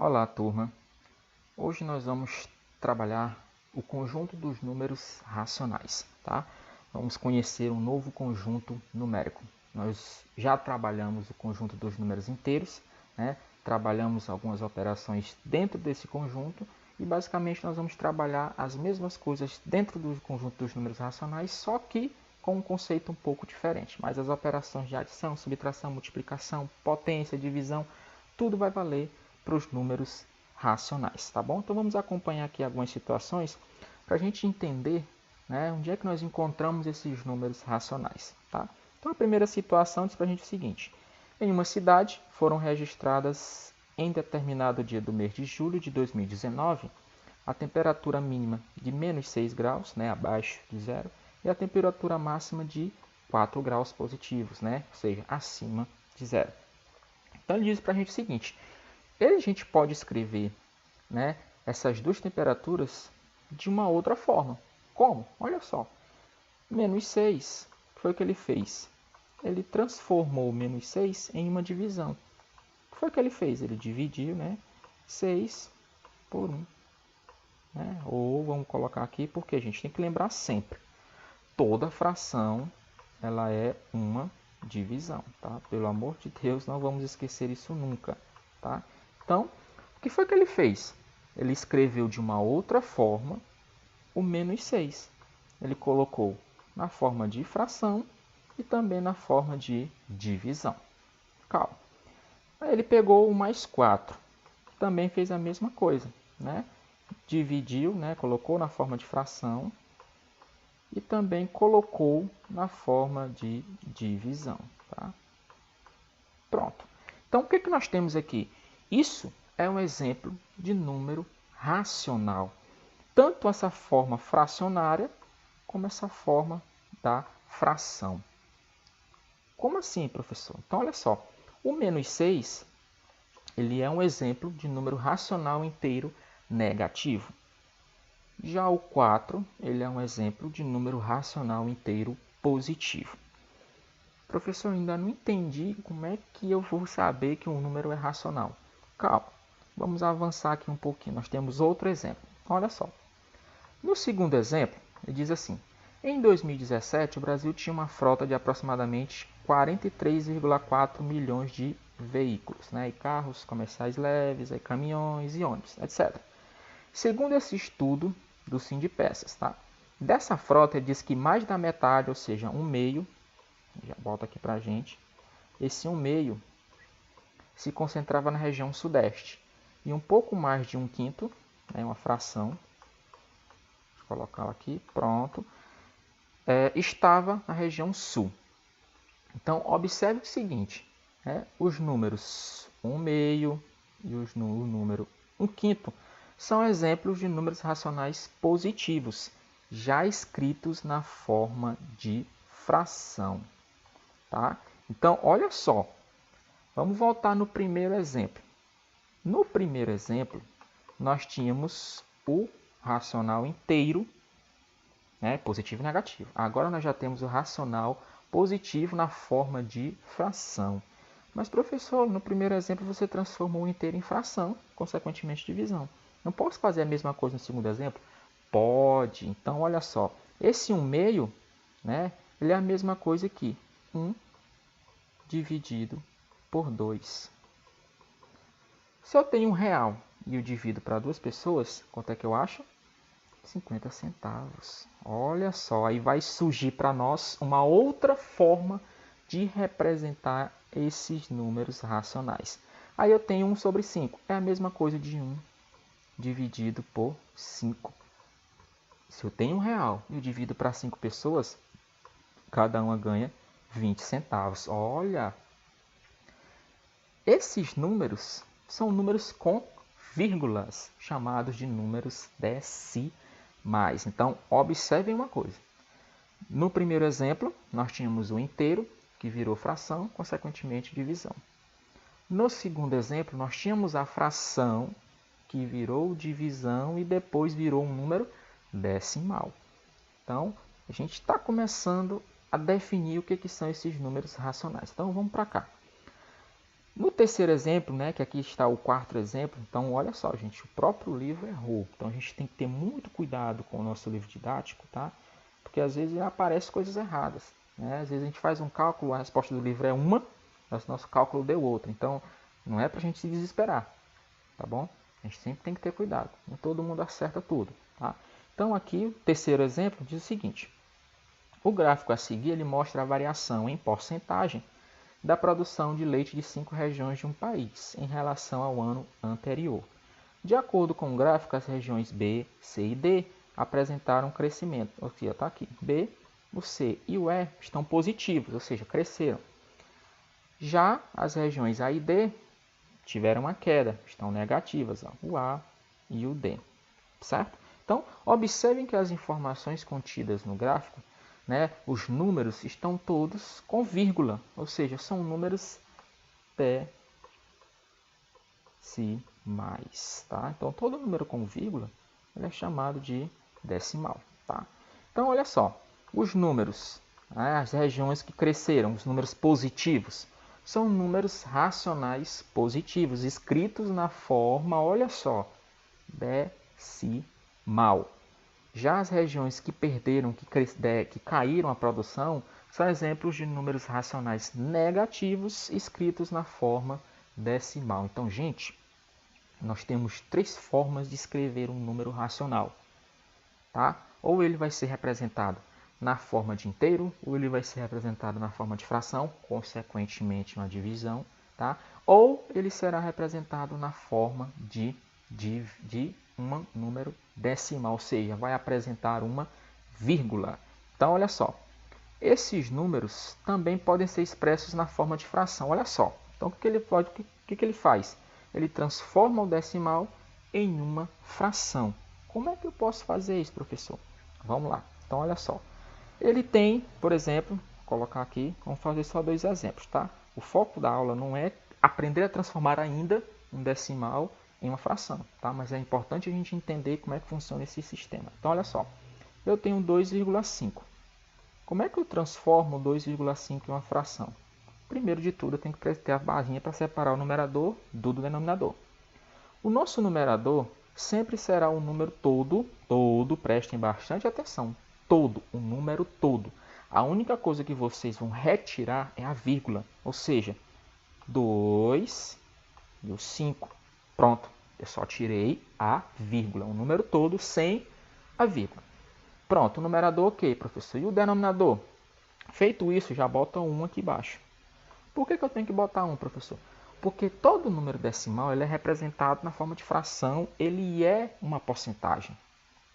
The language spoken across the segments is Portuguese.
Olá, turma. Hoje nós vamos trabalhar o conjunto dos números racionais, tá? Vamos conhecer um novo conjunto numérico. Nós já trabalhamos o conjunto dos números inteiros, né? Trabalhamos algumas operações dentro desse conjunto e basicamente nós vamos trabalhar as mesmas coisas dentro do conjunto dos números racionais, só que com um conceito um pouco diferente. Mas as operações de adição, subtração, multiplicação, potência, divisão, tudo vai valer para os números racionais, tá bom? Então vamos acompanhar aqui algumas situações para a gente entender, né, onde é que nós encontramos esses números racionais, tá? Então a primeira situação diz para a gente o seguinte: em uma cidade foram registradas em determinado dia do mês de julho de 2019 a temperatura mínima de menos 6 graus, né, abaixo de zero, e a temperatura máxima de 4 graus positivos, né, ou seja, acima de zero. Então ele diz para a gente o seguinte: a gente pode escrever, né, essas duas temperaturas de uma outra forma. Como? Olha só. Menos 6, o que foi que ele fez? Ele transformou o menos 6 em uma divisão. O que foi que ele fez? Ele dividiu, né, 6 por 1. Né? Ou vamos colocar aqui, porque a gente tem que lembrar sempre. Toda fração ela é uma divisão. Tá? Pelo amor de Deus, não vamos esquecer isso nunca. Tá? Então, o que foi que ele fez? Ele escreveu de uma outra forma o menos 6. Ele colocou na forma de fração e também na forma de divisão. Calma. Aí ele pegou o mais 4. Também fez a mesma coisa. Né? Dividiu, né? Colocou na forma de fração e também colocou na forma de divisão. Tá? Pronto. Então, o que nós temos aqui? Isso é um exemplo de número racional. Tanto essa forma fracionária, como essa forma da fração. Como assim, professor? Então, olha só. O menos 6, ele é um exemplo de número racional inteiro negativo. Já o 4, ele é um exemplo de número racional inteiro positivo. Professor, ainda não entendi como é que eu vou saber que um número é racional. Calma, vamos avançar aqui um pouquinho. Nós temos outro exemplo. Olha só. No segundo exemplo, ele diz assim: em 2017, o Brasil tinha uma frota de aproximadamente 43,4 milhões de veículos, né? E carros comerciais leves, aí caminhões e ônibus, etc. Segundo esse estudo do Sindipeças, tá? Dessa frota, ele diz que mais da metade, ou seja, um meio, já bota aqui para a gente, esse 1/2 se concentrava na região sudeste e um pouco mais de 1/5, né, uma fração, vou colocar aqui, pronto, estava na região sul. Então, observe o seguinte, né, os números 1/2 e o número 1/5 são exemplos de números racionais positivos, já escritos na forma de fração. Tá? Então, olha só. Vamos voltar no primeiro exemplo. No primeiro exemplo, nós tínhamos o racional inteiro, né, positivo e negativo. Agora nós já temos o racional positivo na forma de fração. Mas, professor, no primeiro exemplo você transformou o inteiro em fração, consequentemente divisão. Não posso fazer a mesma coisa no segundo exemplo? Pode. Então, olha só. Esse 1/2, né, ele é a mesma coisa que 1 dividido por 2. Se eu tenho R$1 e eu divido para duas pessoas, quanto é que eu acho? 50 centavos. Olha só, aí vai surgir para nós uma outra forma de representar esses números racionais. Aí eu tenho 1/5. É a mesma coisa de 1 dividido por 5. Se eu tenho R$1 e eu divido para 5 pessoas, cada uma ganha 20 centavos. Olha! Esses números são números com vírgulas, chamados de números decimais. Então, observem uma coisa. No primeiro exemplo, nós tínhamos o inteiro, que virou fração, consequentemente divisão. No segundo exemplo, nós tínhamos a fração, que virou divisão e depois virou um número decimal. Então, a gente está começando a definir o que são esses números racionais. Então, vamos para cá. No terceiro exemplo, né, que aqui está o quarto exemplo, então olha só, gente, o próprio livro errou. Então a gente tem que ter muito cuidado com o nosso livro didático, tá? Porque às vezes aparecem coisas erradas, né? Às vezes a gente faz um cálculo, a resposta do livro é uma, mas o nosso cálculo deu outra. Então não é para a gente se desesperar, tá bom? A gente sempre tem que ter cuidado. Nem todo mundo acerta tudo, tá? Então aqui o terceiro exemplo diz o seguinte: o gráfico a seguir ele mostra a variação em porcentagem da produção de leite de 5 regiões de um país em relação ao ano anterior. De acordo com o gráfico, as regiões B, C e D apresentaram crescimento. Aqui está aqui. B, o C e o E estão positivos, ou seja, cresceram. Já as regiões A e D tiveram uma queda, estão negativas, ó, o A e o D, certo? Então, observem que as informações contidas no gráfico, né, os números estão todos com vírgula, ou seja, são números decimais, tá? Então, todo número com vírgula ele é chamado de decimal, tá? Então, olha só, os números, né, as regiões que cresceram, os números positivos, são números racionais positivos, escritos na forma, olha só, decimal. Já as regiões que perderam, que caíram a produção, são exemplos de números racionais negativos escritos na forma decimal. Então, gente, nós temos três formas de escrever um número racional, tá? Ou ele vai ser representado na forma de inteiro, ou ele vai ser representado na forma de fração, consequentemente uma divisão, tá? Ou ele será representado na forma de um número decimal, ou seja, vai apresentar uma vírgula. Então, olha só, esses números também podem ser expressos na forma de fração. Olha só, então o que ele faz? Ele transforma o decimal em uma fração. Como é que eu posso fazer isso, professor? Vamos lá. Então, olha só. Ele tem, por exemplo, vou colocar aqui, vamos fazer só dois exemplos, tá? O foco da aula não é aprender a transformar ainda um decimal em uma fração, tá? Mas é importante a gente entender como é que funciona esse sistema. Então, olha só. Eu tenho 2,5. Como é que eu transformo 2,5 em uma fração? Primeiro de tudo, eu tenho que ter a barrinha para separar o numerador do denominador. O nosso numerador sempre será um número todo, prestem bastante atenção, todo, um número todo. A única coisa que vocês vão retirar é a vírgula, ou seja, 2 e o 5. Pronto, eu só tirei a vírgula, um número todo sem a vírgula. Pronto, o numerador ok, professor. E o denominador? Feito isso, já bota 1 aqui embaixo. Por que eu tenho que botar 1, professor? Porque todo número decimal ele é representado na forma de fração, ele é uma porcentagem.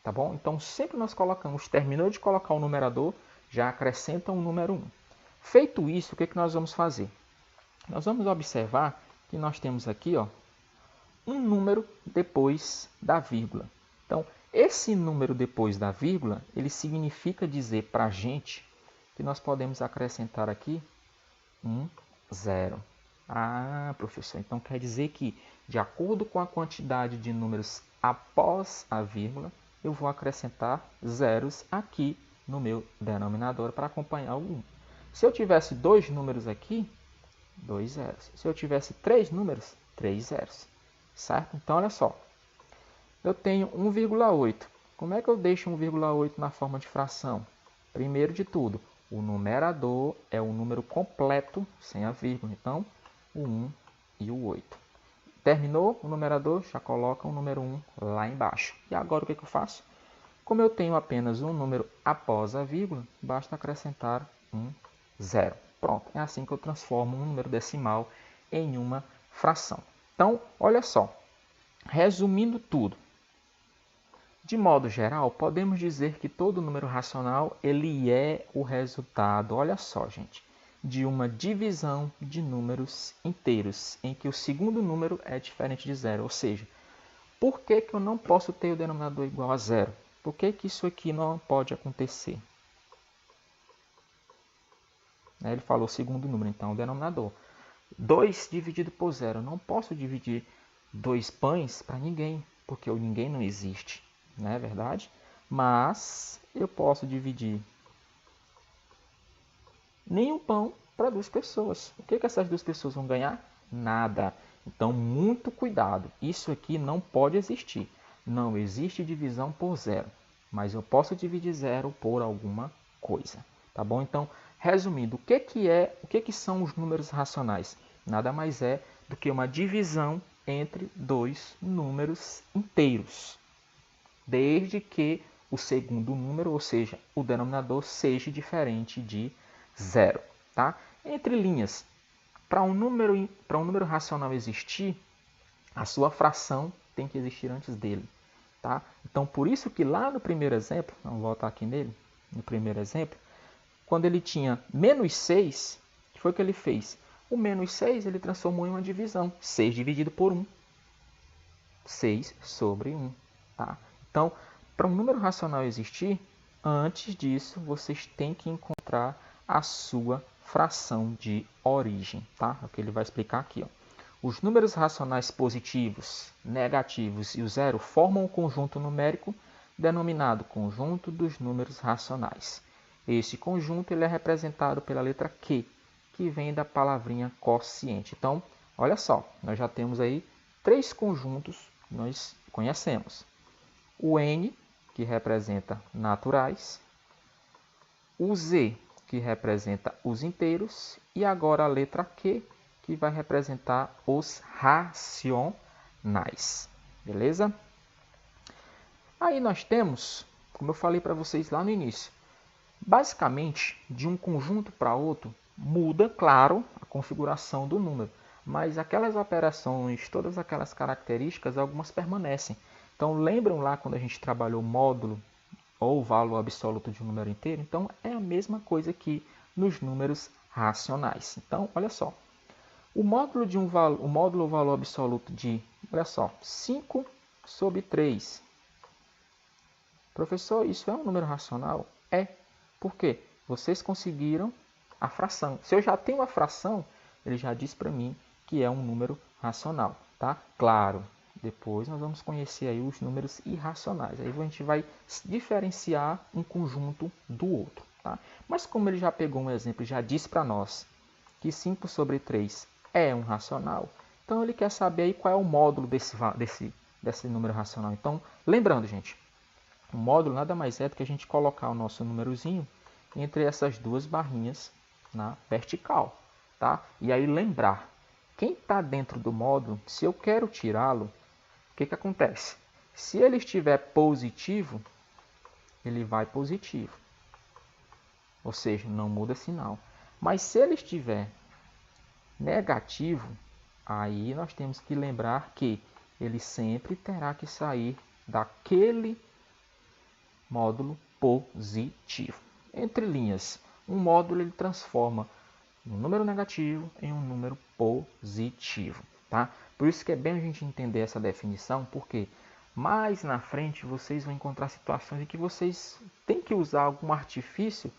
Tá bom? Então, sempre nós colocamos, terminou de colocar o numerador, já acrescenta o número 1. Feito isso, o que nós vamos fazer? Nós vamos observar que nós temos aqui um número depois da vírgula. Então, esse número depois da vírgula, ele significa dizer para a gente que nós podemos acrescentar aqui um 0. Ah, professor, então quer dizer que, de acordo com a quantidade de números após a vírgula, eu vou acrescentar zeros aqui no meu denominador para acompanhar o 1. Se eu tivesse dois números aqui, 2 zeros. Se eu tivesse três números, 3 zeros. Certo? Então, olha só. Eu tenho 1,8. Como é que eu deixo 1,8 na forma de fração? Primeiro de tudo, o numerador é o número completo, sem a vírgula. Então, o 1 e o 8. Terminou o numerador, já coloca o número 1 lá embaixo. E agora o que eu faço? Como eu tenho apenas um número após a vírgula, basta acrescentar um 0. Pronto, é assim que eu transformo um número decimal em uma fração. Então, olha só, resumindo tudo, de modo geral, podemos dizer que todo número racional ele é o resultado, olha só, gente, de uma divisão de números inteiros, em que o segundo número é diferente de zero. Ou seja, por que eu não posso ter o denominador igual a zero? Por que isso aqui não pode acontecer? Ele falou o segundo número, então o denominador. 2 dividido por zero. Eu não posso dividir 2 pães para ninguém, porque o ninguém não existe. Não é verdade? Mas eu posso dividir nenhum pão para duas pessoas. O que essas duas pessoas vão ganhar? nada. Então, muito cuidado. Isso aqui não pode existir. Não existe divisão por zero. Mas eu posso dividir zero por alguma coisa. Tá bom? Então, resumindo, o que são os números racionais? Nada mais é do que uma divisão entre dois números inteiros. Desde que o segundo número, ou seja, o denominador, seja diferente de zero. Tá? Entre linhas, para um número racional existir, a sua fração tem que existir antes dele. Tá? Então, por isso que lá no primeiro exemplo, vamos voltar aqui nele, no primeiro exemplo, quando ele tinha menos 6, o que foi que ele fez? O menos 6 ele transformou em uma divisão. 6 dividido por 1. 6 sobre 1. Tá? Então, para um número racional existir, antes disso, vocês têm que encontrar a sua fração de origem. Tá? É o que ele vai explicar aqui. Ó. Os números racionais positivos, negativos e o zero formam um conjunto numérico denominado conjunto dos números racionais. Este conjunto ele é representado pela letra Q, que vem da palavrinha quociente. Então, olha só, nós já temos aí 3 conjuntos que nós conhecemos. O N, que representa naturais, o Z, que representa os inteiros, e agora a letra Q, que vai representar os racionais. Beleza? Aí nós temos, como eu falei para vocês lá no início, basicamente, de um conjunto para outro, muda, claro, a configuração do número, mas aquelas operações, todas aquelas características, algumas permanecem. Então, lembram lá quando a gente trabalhou módulo ou valor absoluto de um número inteiro? Então, é a mesma coisa que nos números racionais. Então, olha só, o módulo ou valor absoluto de, olha só, 5 sobre 3. Professor, isso é um número racional? É. Por quê? Vocês conseguiram a fração. Se eu já tenho a fração, ele já diz para mim que é um número racional. Tá? Claro, depois nós vamos conhecer aí os números irracionais. Aí a gente vai diferenciar um conjunto do outro. Tá? Mas como ele já pegou um exemplo e já disse para nós que 5 sobre 3 é um racional, então ele quer saber aí qual é o módulo desse número racional. Então, lembrando, gente, o módulo nada mais é do que a gente colocar o nosso númerozinho entre essas duas barrinhas na vertical. Tá? E aí lembrar, quem está dentro do módulo, se eu quero tirá-lo, o que acontece? Se ele estiver positivo, ele vai positivo. Ou seja, não muda sinal. Mas se ele estiver negativo, aí nós temos que lembrar que ele sempre terá que sair daquele módulo positivo. Entre linhas, um módulo ele transforma um número negativo em um número positivo. Tá? Por isso que é bem a gente entender essa definição, porque mais na frente vocês vão encontrar situações em que vocês têm que usar algum artifício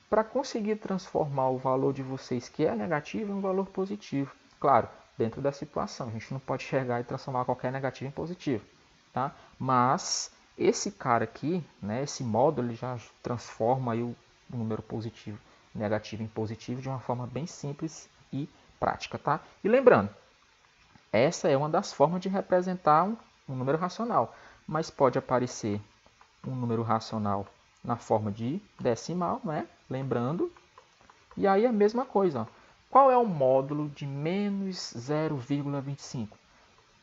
para conseguir transformar o valor de vocês que é negativo em um valor positivo. Claro, dentro da situação, a gente não pode chegar e transformar qualquer negativo em positivo. Tá? Mas esse cara aqui, né, esse módulo, ele já transforma aí o número positivo, negativo em positivo de uma forma bem simples e prática. Tá? E lembrando, essa é uma das formas de representar um número racional, mas pode aparecer um número racional na forma de decimal, né? Lembrando. E aí a mesma coisa. Ó. Qual é o módulo de menos 0,25?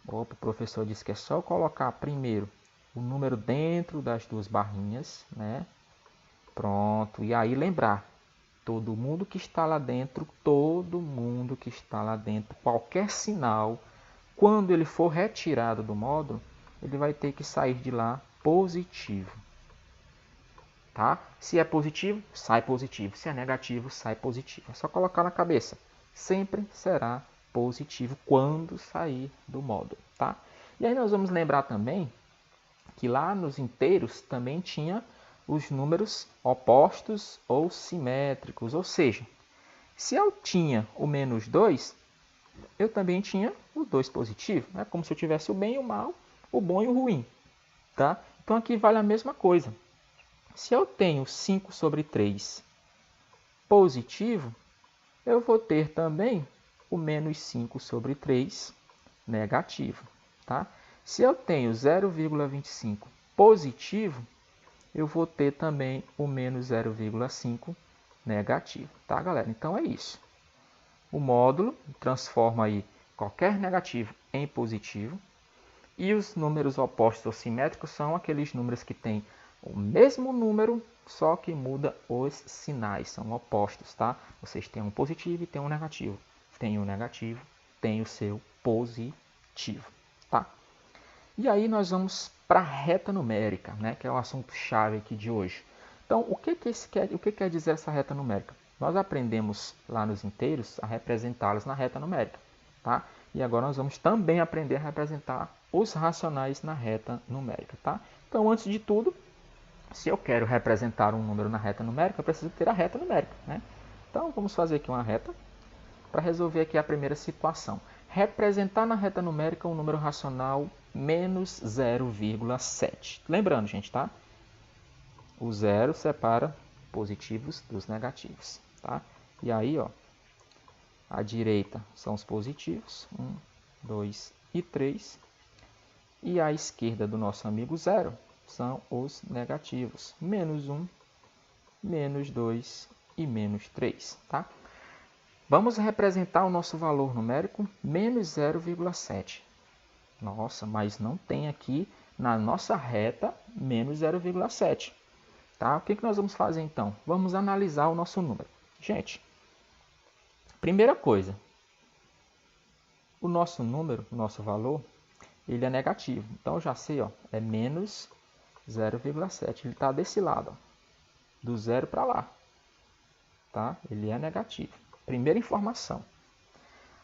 O professor disse que é só colocar primeiro o número dentro das duas barrinhas, né? Pronto. E aí lembrar, todo mundo que está lá dentro, qualquer sinal, quando ele for retirado do módulo, ele vai ter que sair de lá positivo. Tá? Se é positivo, sai positivo. Se é negativo, sai positivo. É só colocar na cabeça. Sempre será positivo quando sair do módulo. Tá? E aí nós vamos lembrar também que lá nos inteiros também tinha os números opostos ou simétricos. Ou seja, se eu tinha o menos 2, eu também tinha o 2 positivo. É como se eu tivesse o bem e o mal, o bom e o ruim. Tá? Então aqui vale a mesma coisa. Se eu tenho 5 sobre 3 positivo, eu vou ter também o menos 5 sobre 3 negativo. Tá? Se eu tenho 0,25 positivo, eu vou ter também o menos 0,5 negativo. Tá, galera? Então é isso. O módulo transforma aí qualquer negativo em positivo. E os números opostos ou simétricos são aqueles números que têm o mesmo número, só que muda os sinais, são opostos, tá? Vocês têm um positivo e tem um negativo. Tem o negativo, tem o seu positivo, tá? E aí nós vamos para a reta numérica, né? Que é o assunto-chave aqui de hoje. Então, o que quer dizer essa reta numérica? Nós aprendemos lá nos inteiros a representá-los na reta numérica, tá? E agora nós vamos também aprender a representar os racionais na reta numérica, tá? Então, antes de tudo, se eu quero representar um número na reta numérica, eu preciso ter a reta numérica, né? Então, vamos fazer aqui uma reta para resolver aqui a primeira situação. Representar na reta numérica um número racional menos 0,7. Lembrando, gente, tá? O zero separa positivos dos negativos, tá? E aí, ó, à direita são os positivos, 1, 2 e 3. E à esquerda do nosso amigo zero são os negativos, menos 1, menos 2 e menos 3, tá? Vamos representar o nosso valor numérico menos 0,7. Nossa, mas não tem aqui na nossa reta menos 0,7. Tá? O que nós vamos fazer então? Vamos analisar o nosso número. Gente, primeira coisa, o nosso número, o nosso valor, ele é negativo. Então, eu já sei, ó, é menos 0,7. Ele está desse lado, ó, do zero para lá. Tá? Ele é negativo. Primeira informação.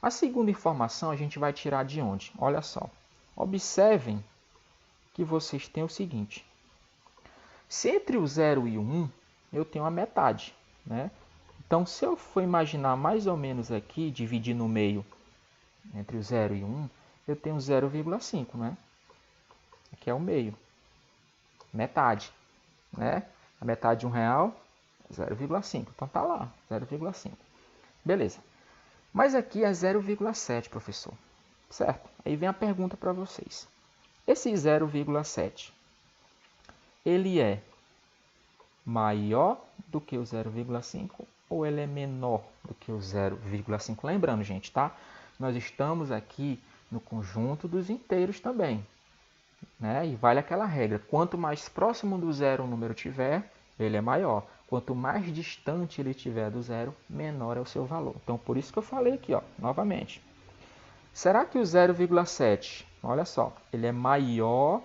A segunda informação a gente vai tirar de onde? Olha só. Observem que vocês têm o seguinte. Se entre o 0 e o 1, eu tenho a metade, né? Então, se eu for imaginar mais ou menos aqui, dividir no meio entre o 0 e o 1, eu tenho 0,5, né? Aqui é o meio. Metade, né? A metade de R$1, 0,5. Então, tá lá, 0,5. Beleza. Mas aqui é 0,7, professor. Certo? Aí vem a pergunta para vocês. Esse 0,7, ele é maior do que o 0,5 ou ele é menor do que o 0,5? Lembrando, gente, tá? Nós estamos aqui no conjunto dos inteiros também, né? E vale aquela regra. Quanto mais próximo do zero o número tiver, ele é maior. Quanto mais distante ele tiver do zero, menor é o seu valor. Então, por isso que eu falei aqui, ó, novamente. Será que o 0,7, olha só, ele é maior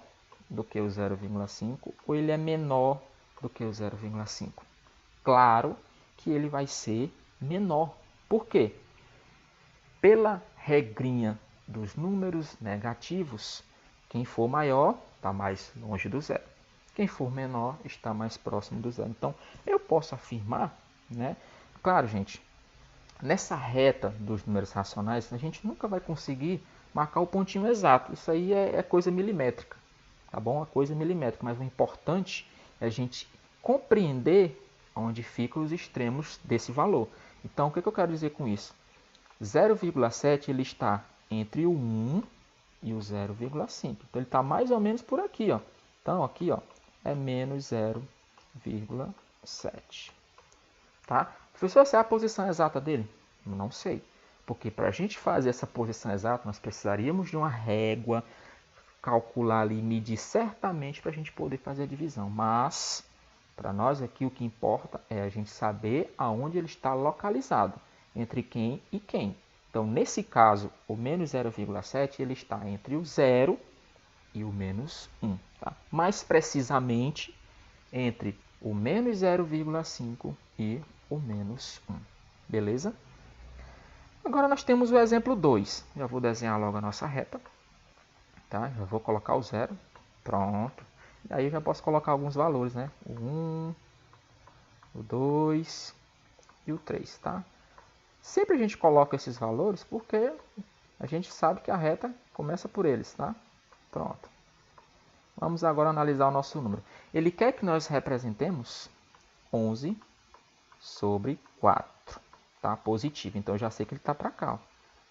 do que o 0,5 ou ele é menor do que o 0,5? Claro que ele vai ser menor. Por quê? Pela regrinha dos números negativos, quem for maior está mais longe do zero. Quem for menor está mais próximo do zero. Então, eu posso afirmar, né? Claro, gente, nessa reta dos números racionais, a gente nunca vai conseguir marcar o pontinho exato. Isso aí é coisa milimétrica, tá bom? É coisa milimétrica, mas o importante é a gente compreender onde ficam os extremos desse valor. Então, o que eu quero dizer com isso? 0,7 ele está entre o 1 e o 0,5. Então, ele está mais ou menos por aqui, ó. Então, aqui, ó, é menos 0,7. Tá? Professor, essa é a posição exata dele? Não sei. Porque para a gente fazer essa posição exata, nós precisaríamos de uma régua, calcular ali, medir certamente para a gente poder fazer a divisão. Mas, para nós aqui, o que importa é a gente saber aonde ele está localizado, entre quem e quem. Então, nesse caso, o menos 0,7 ele está entre o 0 e o menos 1. Tá? Mais precisamente, entre o menos 0,5 e o menos 1. Beleza? Agora nós temos o exemplo 2. Já vou desenhar logo a nossa reta. Tá? Já vou colocar o 0. Pronto. E aí eu já posso colocar alguns valores, né? O 1, o 2 e o 3, tá? Sempre a gente coloca esses valores porque a gente sabe que a reta começa por eles, tá? Pronto. Vamos agora analisar o nosso número. Ele quer que nós representemos 11 sobre 4, tá? Positivo. Então, eu já sei que ele está para cá, ó.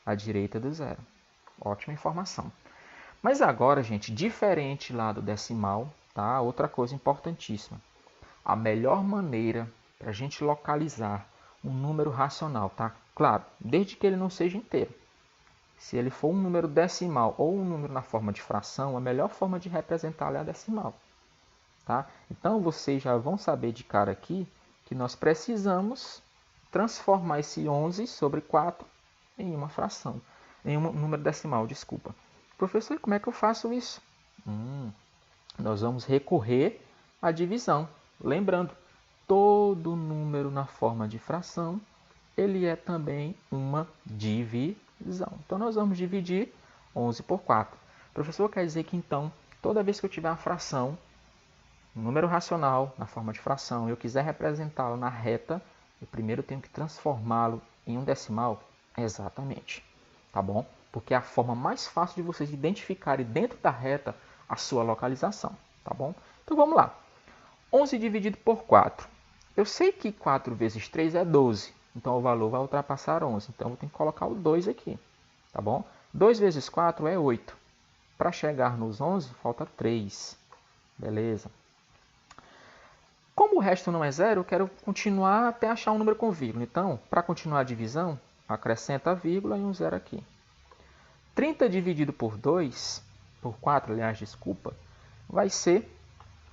à direita do zero. Ótima informação. Mas agora, gente, diferente lá do decimal, tá? Outra coisa importantíssima. A melhor maneira para a gente localizar um número racional, tá? Claro, desde que ele não seja inteiro. Se ele for um número decimal ou um número na forma de fração, a melhor forma de representá-lo é a decimal. Tá? Então, vocês já vão saber de cara aqui que nós precisamos transformar esse 11 sobre 4 em uma fração, em um número decimal, desculpa. Professor, como é que eu faço isso? Nós vamos recorrer à divisão. Lembrando, todo número na forma de fração, ele é também uma divisão. Então, nós vamos dividir 11 por 4. Professor, quer dizer que, então, toda vez que eu tiver uma fração, um número racional na forma de fração, e eu quiser representá-lo na reta, eu primeiro tenho que transformá-lo em um decimal? Exatamente. Tá bom? Porque é a forma mais fácil de vocês identificarem dentro da reta a sua localização. Tá bom? Então, vamos lá. 11 dividido por 4. Eu sei que 4 vezes 3 é 12. Então, o valor vai ultrapassar 11. Então, eu tenho que colocar o 2 aqui. Tá bom? 2 vezes 4 é 8. Para chegar nos 11, falta 3. Beleza? Como o resto não é zero, eu quero continuar até achar um número com vírgula. Então, para continuar a divisão, acrescenta a vírgula e um zero aqui. 30 dividido por 2, por 4, aliás, desculpa, vai ser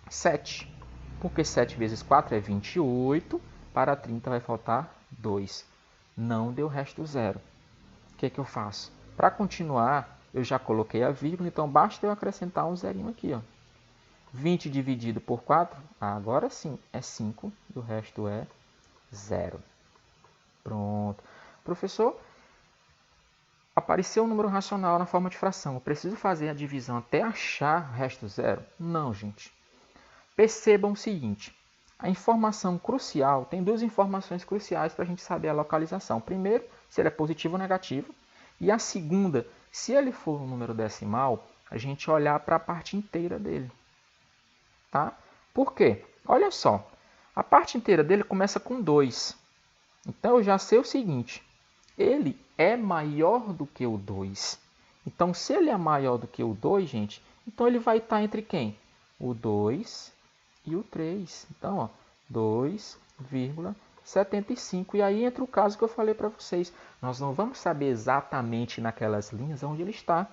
7. Porque 7 vezes 4 é 28, para 30 vai faltar 2. Não deu resto zero. O que é que eu faço? Para continuar, eu já coloquei a vírgula, então basta eu acrescentar um zerinho aqui, ó. 20 dividido por 4, agora sim, é 5 e o resto é 0. Pronto. Professor, apareceu um número racional na forma de fração. Eu preciso fazer a divisão até achar o resto zero? Não, gente. Percebam o seguinte. A informação crucial, tem duas informações cruciais para a gente saber a localização. Primeiro, se ele é positivo ou negativo. E a segunda, se ele for um número decimal, a gente olhar para a parte inteira dele. Tá? Por quê? Olha só, a parte inteira dele começa com 2. Então, eu já sei o seguinte, ele é maior do que o 2. Então, se ele é maior do que o 2, gente, então ele vai estar entre quem? O 2 e o 3. Então, ó, 2,75. E aí entra o caso que eu falei para vocês. Nós não vamos saber exatamente naquelas linhas onde ele está.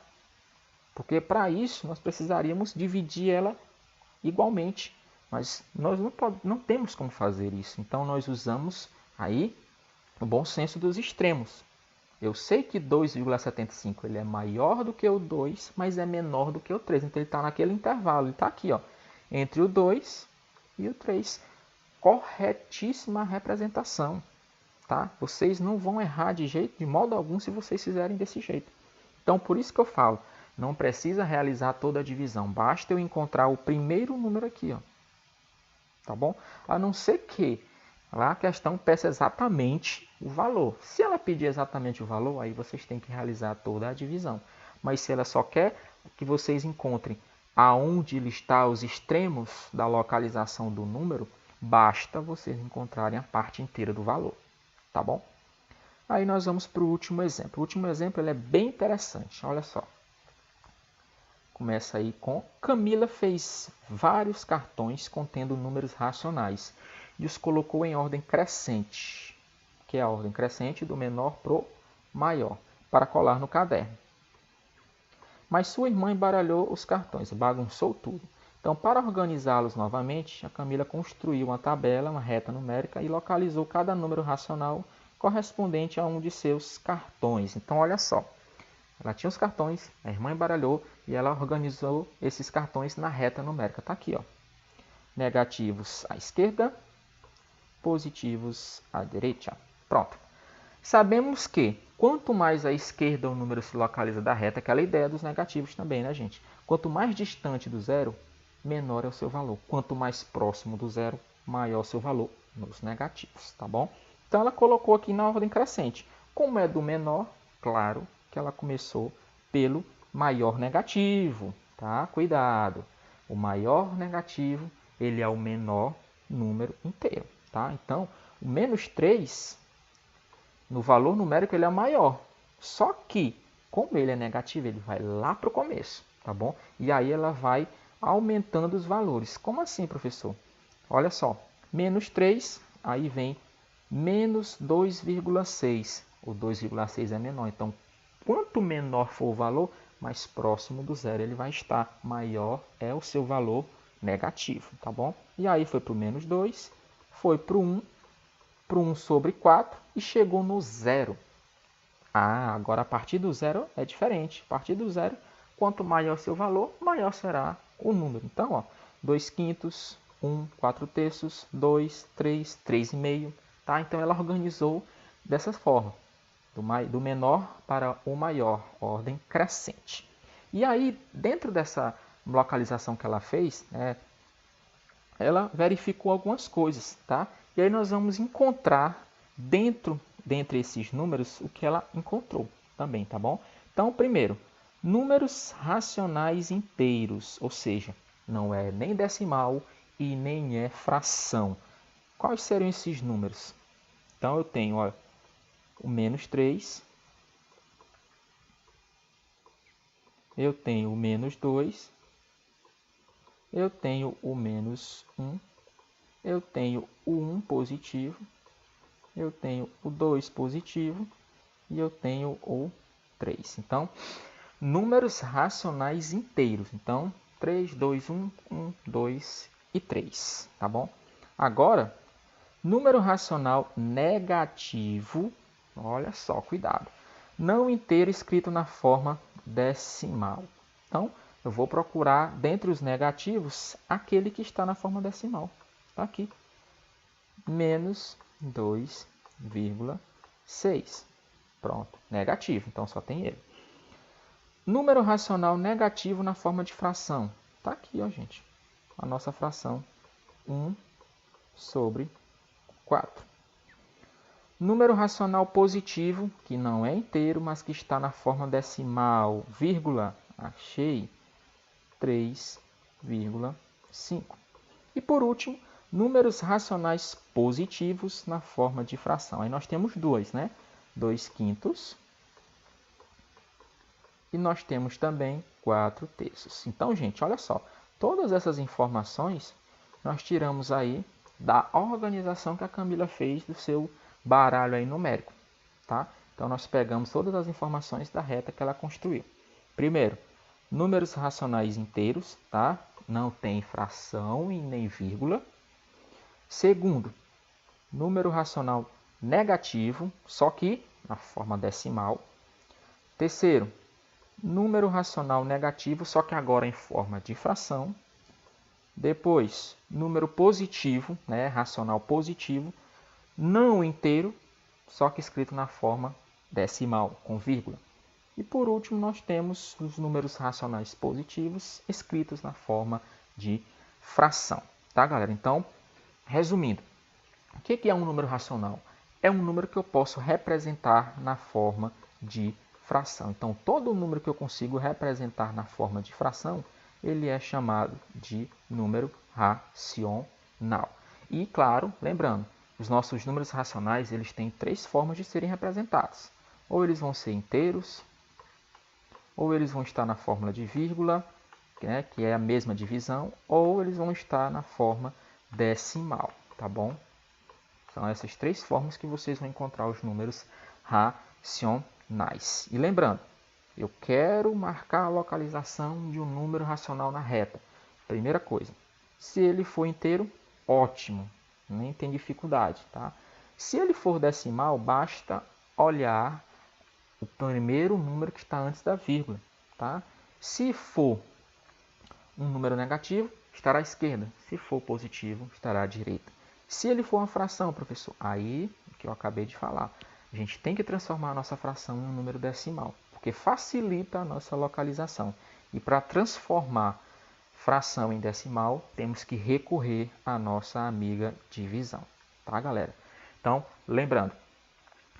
Porque, para isso, nós precisaríamos dividir ela igualmente, mas nós não temos como fazer isso. Então, nós usamos aí o bom senso dos extremos. Eu sei que 2,75 ele é maior do que o 2, mas é menor do que o 3. Então, ele está naquele intervalo. Ele está aqui, ó, entre o 2 e o 3. Corretíssima representação. Tá? Vocês não vão errar de modo algum se vocês fizerem desse jeito. Então, por isso que eu falo, não precisa realizar toda a divisão. Basta eu encontrar o primeiro número aqui. Ó. Tá bom? A não ser que lá a questão peça exatamente o valor. Se ela pedir exatamente o valor, aí vocês têm que realizar toda a divisão. Mas se ela só quer que vocês encontrem aonde listar os extremos da localização do número, basta vocês encontrarem a parte inteira do valor. Tá bom? Aí nós vamos para o último exemplo. O último exemplo ele é bem interessante. Olha só. Começa aí com Camila fez vários cartões contendo números racionais e os colocou em ordem crescente, que é a ordem crescente do menor para o maior, para colar no caderno. Mas sua irmã embaralhou os cartões, bagunçou tudo. Então, para organizá-los novamente, a Camila construiu uma tabela, uma reta numérica e localizou cada número racional correspondente a um de seus cartões. Então, olha só. Ela tinha os cartões, a irmã embaralhou e ela organizou esses cartões na reta numérica. Está aqui, ó. Negativos à esquerda, positivos à direita. Pronto. Sabemos que quanto mais à esquerda o número se localiza da reta, aquela ideia dos negativos também, né, gente? Quanto mais distante do zero, menor é o seu valor. Quanto mais próximo do zero, maior é o seu valor nos negativos, tá bom? Então ela colocou aqui na ordem crescente. Como é do menor, claro que ela começou pelo maior negativo, tá? Cuidado. O maior negativo, ele é o menor número inteiro, tá? Então, o menos 3, no valor numérico, ele é maior. Só que, como ele é negativo, ele vai lá para o começo, tá bom? E aí ela vai aumentando os valores. Como assim, professor? Olha só, menos 3, aí vem menos 2,6. O 2,6 é menor, então quanto menor for o valor, mais próximo do zero ele vai estar. Maior é o seu valor negativo, tá bom? E aí foi para o menos 2, foi para o 1 sobre 4 e chegou no zero. Ah, agora a partir do zero é diferente. A partir do zero, quanto maior o seu valor, maior será o número. Então, ó, 2 quintos, 1, 4 terços, 2, 3, 3,5. Tá? Então, ela organizou dessa forma, do menor para o maior, ordem crescente. E aí, dentro dessa localização que ela fez, ela verificou algumas coisas, tá? E aí nós vamos encontrar dentre esses números o que ela encontrou também, tá bom? Então, primeiro, números racionais inteiros, ou seja, não é nem decimal e nem é fração. Quais seriam esses números? Então, eu tenho ó, o menos 3, eu tenho o menos 2, eu tenho o menos 1, eu tenho o 1 positivo, eu tenho o 2 positivo e eu tenho o 3. Então, números racionais inteiros. Então, 3, 2, 1, 1, 2 e 3, tá bom? Agora, número racional negativo, olha só, cuidado. Não inteiro escrito na forma decimal. Então, eu vou procurar, dentre os negativos, aquele que está na forma decimal. Está aqui. Menos 2,6. Pronto, negativo, então só tem ele. Número racional negativo na forma de fração. Está aqui, ó, gente. A nossa fração 1 sobre 4. Número racional positivo, que não é inteiro, mas que está na forma decimal, vírgula, achei, 3,5. E por último, números racionais positivos na forma de fração. Aí nós temos dois, né? 2 quintos. E nós temos também 4 terços. Então, gente, olha só. Todas essas informações nós tiramos aí da organização que a Camila fez do seu baralho aí numérico, tá? Então, nós pegamos todas as informações da reta que ela construiu. Primeiro, números racionais inteiros, tá? Não tem fração e nem vírgula. Segundo, número racional negativo, só que na forma decimal. Terceiro, número racional negativo, só que agora em forma de fração. Depois, número positivo, né, racional positivo, não inteiro, só que escrito na forma decimal, com vírgula. E por último, nós temos os números racionais positivos escritos na forma de fração. Tá, galera? Então, resumindo, o que é um número racional? É um número que eu posso representar na forma de fração. Então, todo número que eu consigo representar na forma de fração, ele é chamado de número racional. E, claro, lembrando, os nossos números racionais eles têm três formas de serem representados. Ou eles vão ser inteiros, ou eles vão estar na fórmula de vírgula, né, que é a mesma divisão, ou eles vão estar na forma decimal, tá bom? São essas três formas que vocês vão encontrar os números racionais. E lembrando, eu quero marcar a localização de um número racional na reta. Primeira coisa, se ele for inteiro, ótimo, nem tem dificuldade, tá? Se ele for decimal, basta olhar o primeiro número que está antes da vírgula, tá? Se for um número negativo, estará à esquerda. Se for positivo, estará à direita. Se ele for uma fração, professor, aí que eu acabei de falar, a gente tem que transformar a nossa fração em um número decimal, porque facilita a nossa localização. E para transformar fração em decimal, temos que recorrer à nossa amiga divisão, tá, galera? Então, lembrando,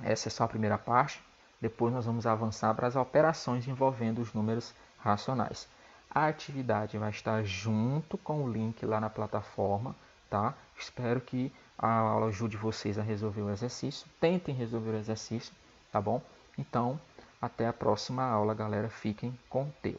essa é só a primeira parte, depois nós vamos avançar para as operações envolvendo os números racionais. A atividade vai estar junto com o link lá na plataforma, tá? Espero que a aula ajude vocês a resolver o exercício. Tentem resolver o exercício, tá bom? Então, Até a próxima aula, galera. Fiquem com Deus.